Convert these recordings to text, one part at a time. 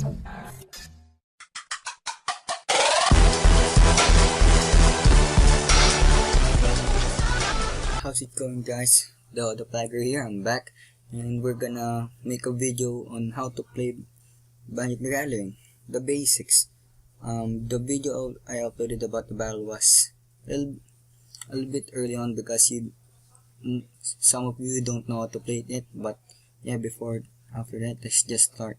How's it going, guys? The Flagger here. I'm back, and we're gonna make a video on how to play Magic the Gathering, the basics. The video I uploaded about the battle was a little bit early on because some of you don't know how to play it, but yeah, after that, let's just start.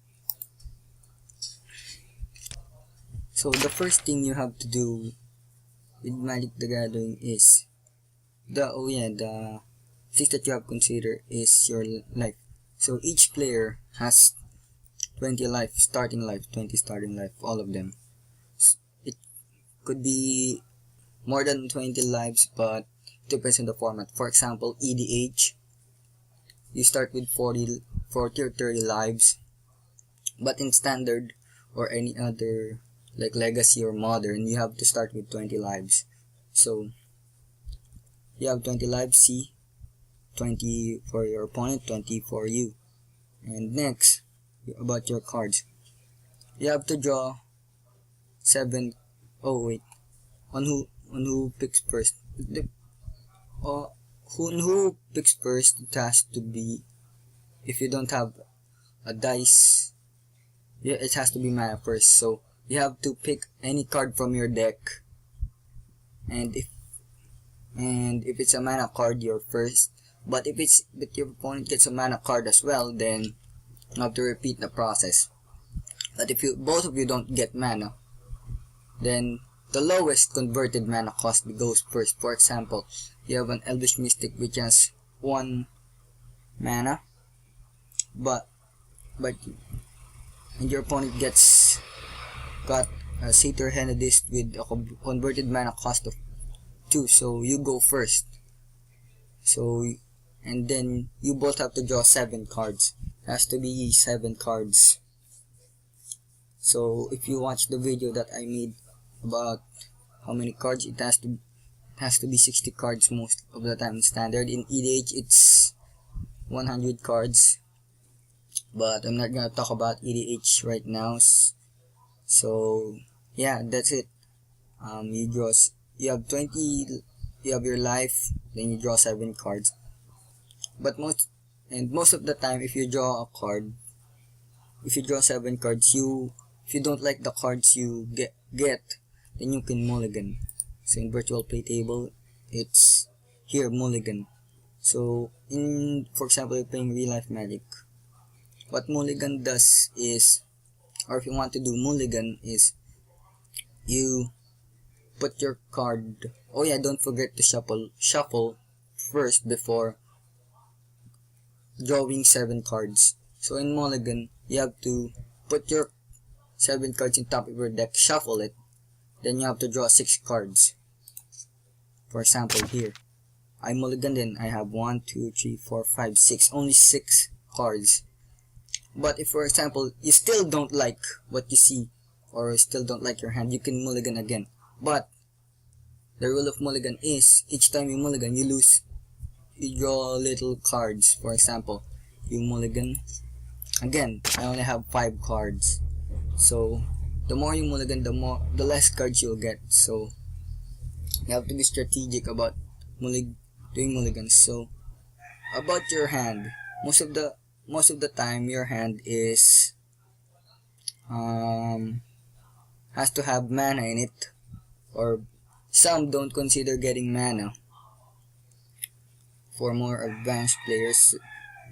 So the first thing you have to do with Magic the Gathering is the things that you have considered is your life. So each player has 20 life, 20 starting life, all of them. It could be more than 20 lives, but it depends on the format. For example, EDH, you start with 40 or 30 lives, but in standard or any other like legacy or modern, you have to start with 20 lives. So you have 20 lives, C, 20 for your opponent, 20 for you. And next, about your cards. You have to draw 7. Oh wait, on who picks first? Who picks first? It has to be, if you don't have a dice, yeah, it has to be mana first. So you have to pick any card from your deck, and if it's a mana card, you're first. But if your opponent gets a mana card as well, then you have to repeat the process. But if both of you don't get mana, then the lowest converted mana cost goes first. For example, you have an Elvish Mystic which has 1 mana, and your opponent got a Satyr Henadist with a converted mana cost of 2, so you go first. And then you both have to draw 7 cards. It has to be 7 cards. So if you watch the video that I made about how many cards, it has to be 60 cards most of the time in standard. In EDH it's 100 cards, but I'm not gonna talk about EDH right now. So yeah, that's it. You have 20, you have your life, then you draw 7 cards. But most of the time, if you draw 7 cards, if you don't like the cards you get, then you can mulligan. So in virtual play table, it's here mulligan. So for example, you're playing real life Magic, what mulligan does is, or if you want to do mulligan, is you put your card. Oh yeah, don't forget to shuffle first before drawing 7 cards. So in mulligan, you have to put your 7 cards in top of your deck, shuffle it, then you have to draw 6 cards. For example, here I mulligan, then I have 1, 2, 3, 4, 5, 6, only 6 cards. But if, for example, you still don't like what you see, or still don't like your hand, you can mulligan again. But the rule of mulligan is, each time you mulligan, you draw little cards. For example, you mulligan again, I only have 5 cards. So the more you mulligan, the less cards you'll get. So you have to be strategic about doing mulligans. So about your hand, most of the time your hand is has to have mana in it, or some don't consider getting mana for more advanced players,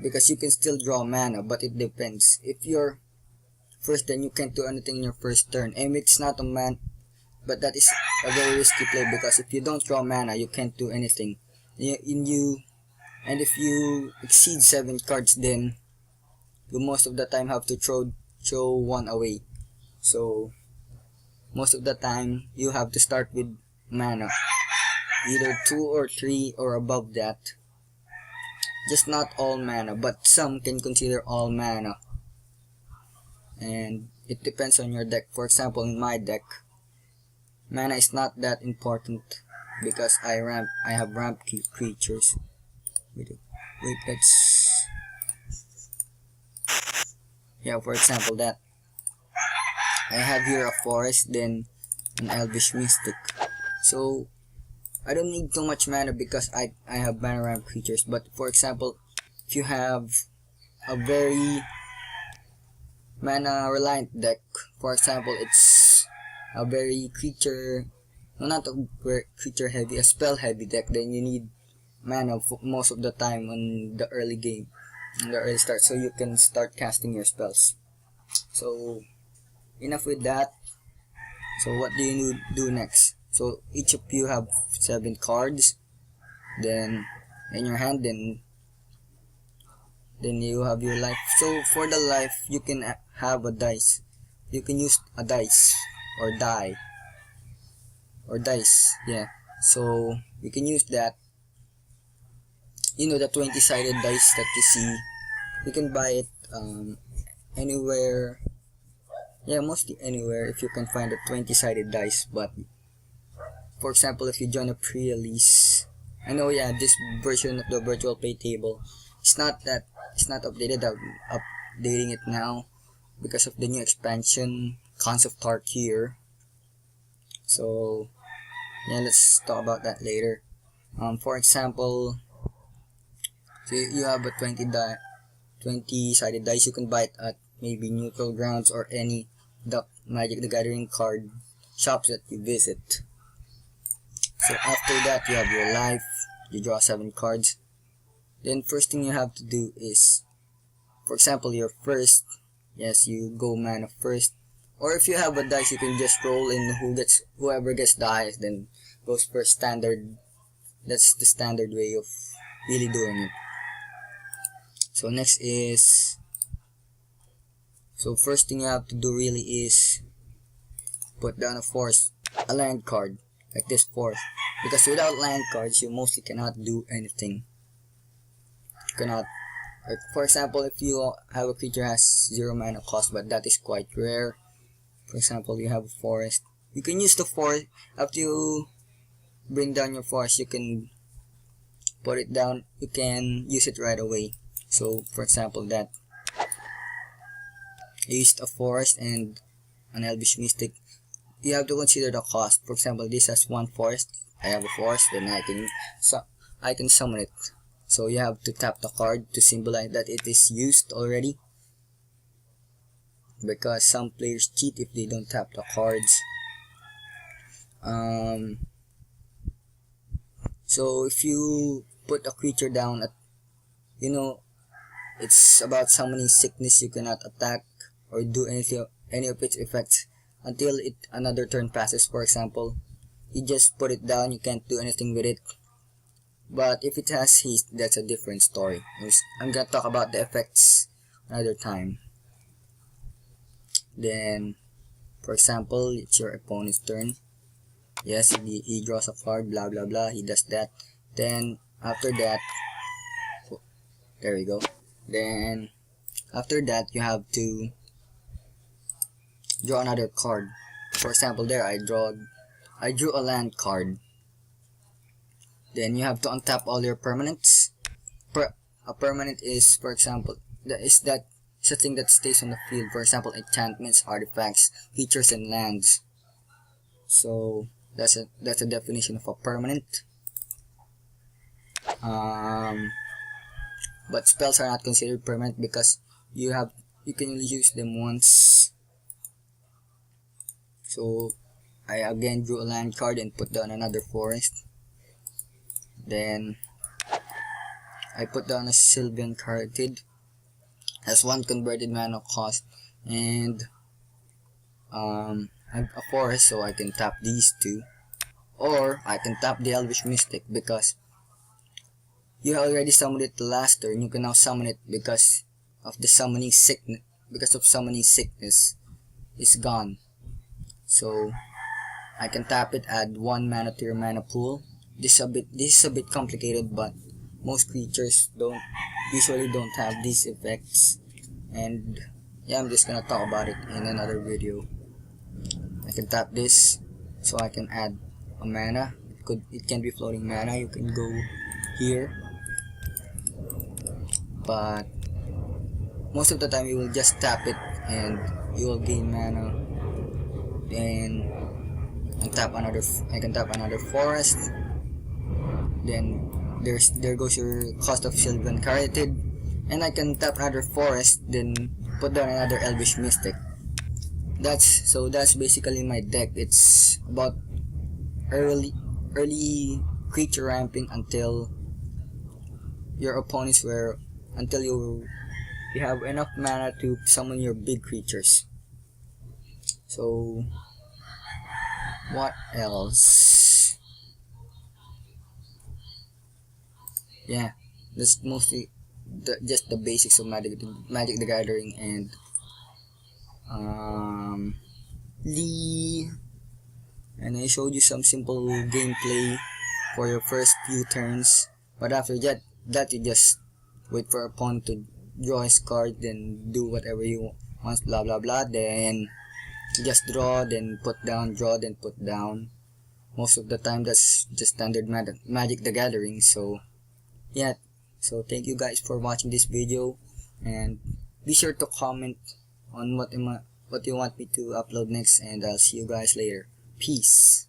because you can still draw mana, but it depends. If you're first, then you can't do anything in your first turn, and it's not a man, but that is a very risky play, because if you don't draw mana, you can't do anything. And if you exceed 7 cards, then you most of the time have to throw 1 away. So most of the time you have to start with mana, either 2 or 3 or above that. Just not all mana, but some can consider all mana, and it depends on your deck. For example, in my deck, mana is not that important because I have ramp creatures. Wait, let's, yeah, for example, that I have here a forest, then an Elvish Mystic. So I don't need too much mana because I have mana ramp creatures. But for example, if you have a very mana reliant deck, for example, it's a very creature, no, not a creature heavy, a spell heavy deck, then you need mana most of the time on the early game, in the early start, so you can start casting your spells. So enough with that. So what do you do next? So each of you have 7 cards, then in your hand, then you have your life. So for the life, you can have a dice. You can use a dice or die or dice, yeah. So you can use that. You know, the 20-sided dice that you see, you can buy it anywhere, yeah, mostly anywhere if you can find a 20-sided dice. But for example, if you join a pre-release, I know, yeah, this version of the virtual pay table, it's not updated. I'm updating it now because of the new expansion, Cons of Tarkir. So yeah, let's talk about that later. For example, so you have a 20-sided dice. You can buy it at maybe Neutral Grounds or any Magic the Gathering card shops that you visit. So after that, you have your life. You draw 7 cards. Then first thing you have to do is, for example, your first, yes, you go mana first. Or if you have a dice, you can just roll in whoever gets the highest, then goes first. Standard. That's the standard way of really doing it. So next is, so first thing you have to do really is put down a land card, like this forest. Because without land cards, you mostly cannot do anything. You cannot, like for example, if you have a creature has 0 mana cost, but that is quite rare. For example, you have a forest. You can use the forest, after you bring down your forest, you can put it down, you can use it right away. So for example, that I used a forest and an Elvish Mystic. You have to consider the cost. For example, this has 1 forest. I have a forest, then I can summon it. So you have to tap the card to symbolize that it is used already, because some players cheat if they don't tap the cards. So if you put a creature down at, you know, it's about summoning sickness, you cannot attack or do any of its effects until another turn passes. For example, you just put it down, you can't do anything with it. But if it has haste, that's a different story. I'm gonna talk about the effects another time. Then, for example, it's your opponent's turn. Yes, he draws a card, blah blah blah, he does that. Then after that, there we go. Then after that, you have to draw another card. For example, there I drew a land card. Then you have to untap all your permanents. A permanent is, for example, it's a thing that stays on the field. For example, enchantments, artifacts, features, and lands. So that's a definition of a permanent. But spells are not considered permanent because you can only use them once. So I again drew a land card and put down another forest. Then I put down a Sylvan Caryatid, has 1 converted mana cost, and a forest, so I can tap these 2, or I can tap the Elvish Mystic because you already summoned it the last turn. You can now summon it because of the summoning sickness. Because of summoning sickness, is gone. So I can tap it, add 1 mana to your mana pool. This is a bit complicated, but most creatures usually don't have these effects. And yeah, I'm just gonna talk about it in another video. I can tap this, so I can add a mana. It can be floating mana. You can go here, but most of the time you will just tap it and you will gain mana then I can tap another forest. Then there goes your Cost of Sylvan Caryatid, and I can tap another forest, then put down another Elvish Mystic. That's basically my deck. It's about early creature ramping until your opponents were until you have enough mana to summon your big creatures. So what else? Yeah, that's mostly just the basics of Magic the Gathering, and and I showed you some simple gameplay for your first few turns. But after that you just wait for a opponent to draw his card, then do whatever you want, blah blah blah. Then just draw, then put down, draw, then put down. Most of the time that's just standard Magic the Gathering. So yeah, so thank you guys for watching this video, and be sure to comment on what you want me to upload next, and I'll see you guys later. Peace.